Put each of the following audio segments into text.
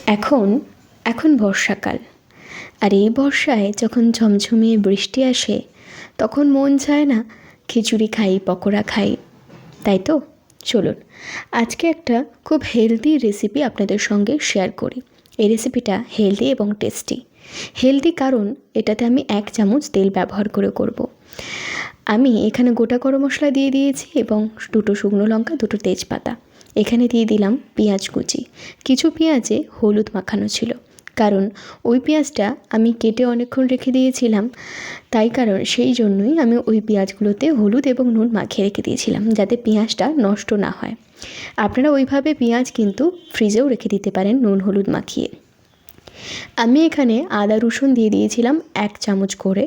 এখন এখন বর্ষাকাল, আর এই বর্ষায় যখন ঝমঝমিয়ে বৃষ্টি আসে তখন মন চায় না খিচুড়ি খাই, পকোড়া খাই, তাই তো? চলুন আজকে একটা খুব হেলদি রেসিপি আপনাদের সঙ্গে শেয়ার করি। এই রেসিপিটা হেলদি এবং টেস্টি। হেলদি কারণ এটাতে আমি 1 চামচ তেল ব্যবহার করব। আমি এখানে গোটা গরম মশলা দিয়ে দিয়েছি এবং 2টো শুকনো লঙ্কা, 2টো তেজপাতা। এখানে দিয়ে দিলাম পেঁয়াজ কুচি। কিছু পেঁয়াজে হলুদ মাখানো ছিল, কারণ ওই পেঁয়াজটা আমি কেটে অনেকক্ষণ রেখে দিয়েছিলাম, তাই কারণ সেই জন্যই আমি ওই পেঁয়াজগুলোতে হলুদ এবং নুন মাখিয়ে রেখে দিয়েছিলাম, যাতে পেঁয়াজটা নষ্ট না হয়। আপনারা ওইভাবে পেঁয়াজ কিন্তু ফ্রিজেও রেখে দিতে পারেন নুন হলুদ মাখিয়ে। আমি এখানে আদা রসুন দিয়ে দিয়েছিলাম 1 চামচ করে,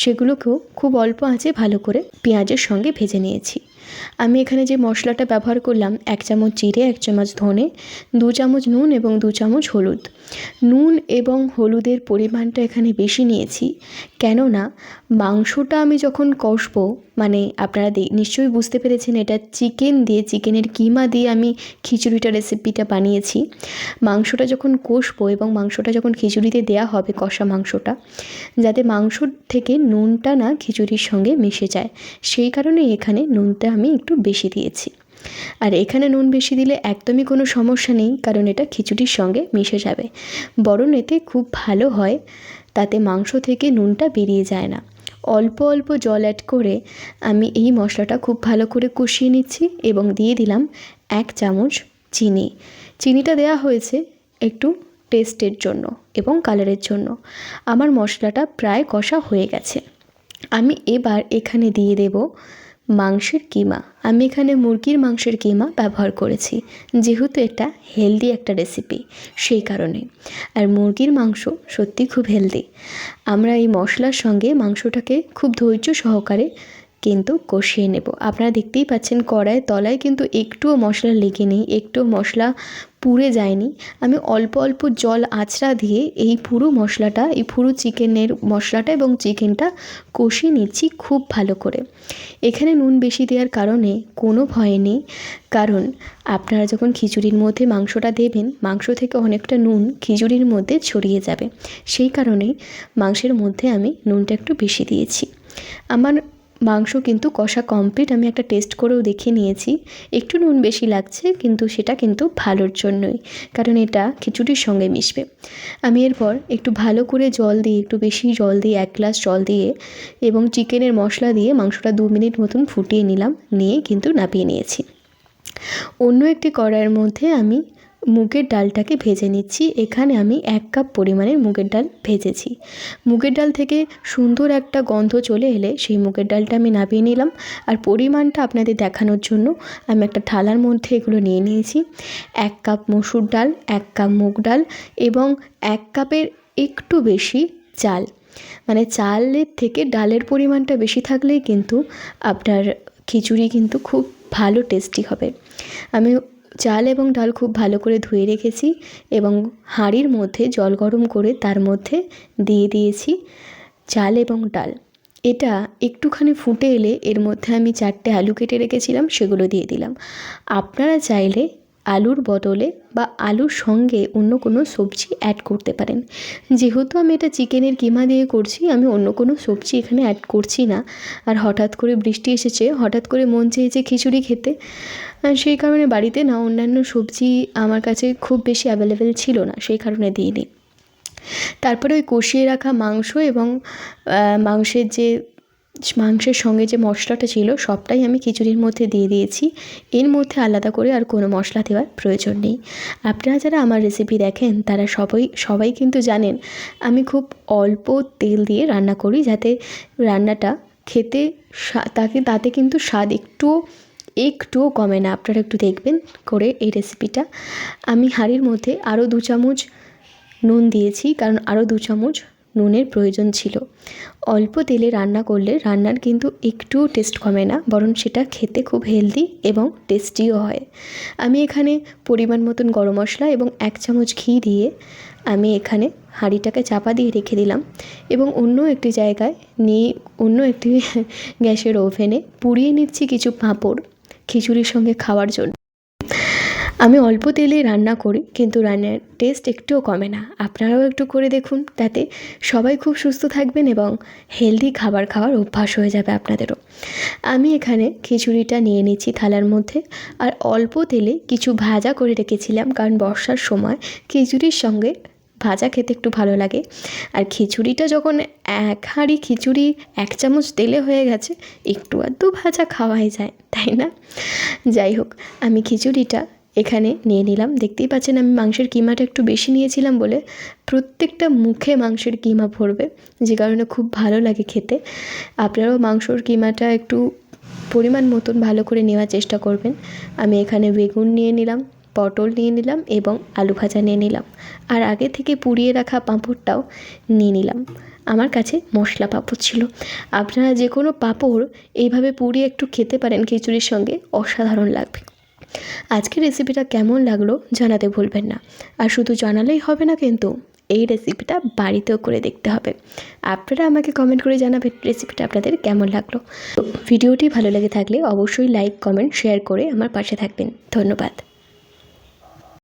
সেগুলোকেও খুব অল্প আঁচে ভালো করে পেঁয়াজের সঙ্গে ভেজে নিয়েছি। আমি এখানে যে মশলাটা ব্যবহার করলাম, 1 চামচ জিরে, 1 চামচ ধনে, 2 চামচ নুন এবং 2 চামচ হলুদ। নুন এবং হলুদের পরিমাণটা এখানে বেশি নিয়েছি, কেননা মাংসটা আমি যখন কষবো, মানে আপনারা নিশ্চয়ই বুঝতে পেরেছেন এটা চিকেন দিয়ে, চিকেনের কিমা দিয়ে আমি খিচুড়িটা রেসিপিটা বানিয়েছি। মাংসটা যখন কষবো এবং মাংসটা যখন খিচুড়িতে দেয়া হবে, কষা মাংসটা, যাতে মাংস থেকে নুনটা না খিচুড়ির সঙ্গে মিশে যায়, সেই কারণেই এখানে নুনটা আমি একটু বেশি দিয়েছি। আর এখানে নুন বেশি দিলে একদমই কোনো সমস্যা নেই, কারণ এটা খিচুড়ির সঙ্গে মিশে যাবে। বরং এতে খুব ভালো হয়, তাতে মাংস থেকে নুনটা বেরিয়ে যায় না। অল্প অল্প জল অ্যাড করে আমি এই মশলাটা খুব ভালো করে কষিয়ে নিচ্ছি এবং দিয়ে দিলাম 1 চামচ চিনি। চিনিটা দেওয়া হয়েছে একটু টেস্টের জন্য এবং কালারের জন্য। আমার মশলাটা প্রায় কষা হয়ে গেছে। আমি এবার এখানে দিয়ে দেব মাংসের কিমা। আমি এখানে মুরগির মাংসের কিমা ব্যবহার করেছি, যেহেতু এটা হেলদি একটা রেসিপি, সেই কারণে। আর মুরগির মাংস সত্যি খুব হেলদি। আমরা এই মশলার সঙ্গে মাংসটাকে খুব ধৈর্য সহকারে কিন্তু কষিয়ে নেব। আপনারা দেখতেই পাচ্ছেন কড়াইয়ের তলায় কিন্তু একটুও মশলা লেগে নেই, একটুও মশলা পুড়ে যায়নি। আমি অল্প অল্প জল আঁচড়া দিয়ে এই পুরো মশলাটা, এই পুরো চিকেনের মশলাটা এবং চিকেনটা কষিয়ে নিচ্ছি খুব ভালো করে। এখানে নুন বেশি দেওয়ার কারণে কোনো ভয় নেই, কারণ আপনারা যখন খিচুড়ির মধ্যে মাংসটা দেবেন, মাংস থেকে অনেকটা নুন খিচুড়ির মধ্যে ছড়িয়ে যাবে, সেই কারণেই মাংসের মধ্যে আমি নুনটা একটু বেশি দিয়েছি। আমার মাংস কিন্তু কষা কমপ্লিট। আমি একটা টেস্ট করেও দেখে নিয়েছি, একটু নুন বেশি লাগছে, কিন্তু সেটা কিন্তু ভালোর জন্যই, কারণ এটা খিচুড়ির সঙ্গে মিশবে। আমি এরপর একটু ভালো করে জল দিয়ে, একটু বেশি জল দিয়ে, 1 গ্লাস জল দিয়ে এবং চিকেনের মশলা দিয়ে মাংসটা 2 মিনিট মতন ফুটিয়ে নিলাম, নিয়ে কিন্তু নামিয়ে নিয়েছি। অন্য একটি কড়াইয়ের মধ্যে আমি মুগের ডালটাকে ভেজে নিচ্ছি। এখানে আমি 1 কাপ পরিমাণের মুগের ডাল ভেজেছি। মুগের ডাল থেকে সুন্দর একটা গন্ধ চলে এলে সেই মুগের ডালটা আমি নামিয়ে নিলাম। আর পরিমাণটা আপনাদের দেখানোর জন্য আমি একটা থালার মধ্যে এগুলো নিয়ে নিয়েছি। 1 কাপ মসুর ডাল, 1 কাপ মুগ ডাল এবং 1 কাপের একটু বেশি চাল। মানে চালের থেকে ডালের পরিমাণটা বেশি থাকলেই কিন্তু আপনার খিচুড়ি কিন্তু খুব ভালো টেস্টি হবে। আমি চাল এবং ডাল খুব ভালো করে ধুয়ে রেখেছি এবং হাঁড়ির মধ্যে জল গরম করে তার মধ্যে দিয়ে দিয়েছি চাল এবং ডাল। এটা একটুখানি ফুটে এলে এর মধ্যে আমি 4টে আলু কেটে রেখেছিলাম, সেগুলো দিয়ে দিলাম। আপনারা চাইলে আলুর বদলে বা আলুর সঙ্গে অন্য কোনো সবজি অ্যাড করতে পারেন। যেহেতু আমি এটা চিকেনের কিমা দিয়ে করছি, আমি অন্য কোনো সবজি এখানে অ্যাড করছি না। আর হঠাৎ করে বৃষ্টি এসেছে, হঠাৎ করে মন চেয়েছে খিচুড়ি খেতে, সেই কারণে বাড়িতে না অন্যান্য সবজি আমার কাছে খুব বেশি অ্যাভেলেবেল ছিল না, সেই কারণে দিইনি। তারপরে ওই কষিয়ে রাখা মাংস এবং মাংসের সঙ্গে যে মশলাটা ছিল সবটাই আমি খিচুড়ির মধ্যে দিয়ে দিয়েছি। এর মধ্যে আলাদা করে আর কোনো মশলা দেওয়ার প্রয়োজন নেই। আপনারা যারা আমার রেসিপি দেখেন তারা সবাই কিন্তু জানেন আমি খুব অল্প তেল দিয়ে রান্না করি, যাতে রান্নাটা খেতে তাতে কিন্তু স্বাদ একটুও কমে না। আপনারা একটু দেখবেন করে এই রেসিপিটা। আমি হাঁড়ির মধ্যে আরও 2 চামচ নুন দিয়েছি, কারণ আরও 2 চামচ নুনের প্রয়োজন ছিল। অল্প তেলে রান্না করলে রান্নার কিন্তু একটুও টেস্ট কমে না, বরং সেটা খেতে খুব হেলদি এবং টেস্টিও হয়। আমি এখানে পরিমাণ মতন গরম মশলা এবং 1 চামচ ঘি দিয়ে আমি এখানে হাঁড়িটাকে চাপা দিয়ে রেখে দিলাম এবং অন্য একটি জায়গায় নিয়ে অন্য একটি গ্যাসের ওভেনে পুড়িয়ে নিচ্ছি কিছু পাঁপড় খিচুড়ির সঙ্গে খাওয়ার জন্য। আমি অল্প তেলে রান্না করি, কিন্তু রান্নার টেস্ট একটুও কমে না। আপনারাও একটু করে দেখুন, তাতে সবাই খুব সুস্থ থাকবেন এবং হেলদি খাবার খাওয়ার অভ্যাস হয়ে যাবে আপনাদেরও। আমি এখানে খিচুড়িটা নিয়ে নিচ্ছি থালার মধ্যে, আর অল্প তেলে কিছু ভাজা করে রেখেছিলাম, কারণ বর্ষার সময় খিচুড়ির সঙ্গে ভাজা খেতে একটু ভালো লাগে। আর খিচুড়িটা যখন এক হাঁড়ি খিচুড়ি 1 চামচ তেলে হয়ে গেছে, একটু আধটু ভাজা খাওয়াই যায়, তাই না? যাই হোক, আমি খিচুড়িটা এখানে নিয়ে নিলাম। দেখতেই পাচ্ছেন আমি মাংসের কিমাটা একটু বেশি নিয়েছিলাম বলে প্রত্যেকটা মুখে মাংসের কিমা পড়বে, যে কারণে খুব ভালো লাগে খেতে। আপনারাও মাংসর কিমাটা একটু পরিমাণ মতন ভালো করে নেওয়ার চেষ্টা করবেন। আমি এখানে বেগুন নিয়ে নিলাম, পটল নিয়ে নিলাম এবং আলু ভাজা নিয়ে নিলাম, আর আগে থেকে পুড়িয়ে রাখা পাঁপড়টাও নিয়ে নিলাম। আমার কাছে মশলা পাঁপড় ছিল। আপনারা যে কোনো পাঁপড় এইভাবে পুড়িয়ে একটু খেতে পারেন খিচুড়ির সঙ্গে, অসাধারণ লাগবে। আজকের রেসিপিটা কেমন লাগলো জানাতে ভুলবেন না। আর শুধু জানালেই হবে না, কিন্তু এই রেসিপিটা বাড়িতেও করে দেখতে হবে। আপনারা আমাকে কমেন্ট করে জানাবেন রেসিপিটা আপনাদের কেমন লাগলো। ভিডিওটি ভালো লেগে থাকলে অবশ্যই লাইক, কমেন্ট, শেয়ার করে আমার পাশে থাকবেন। ধন্যবাদ।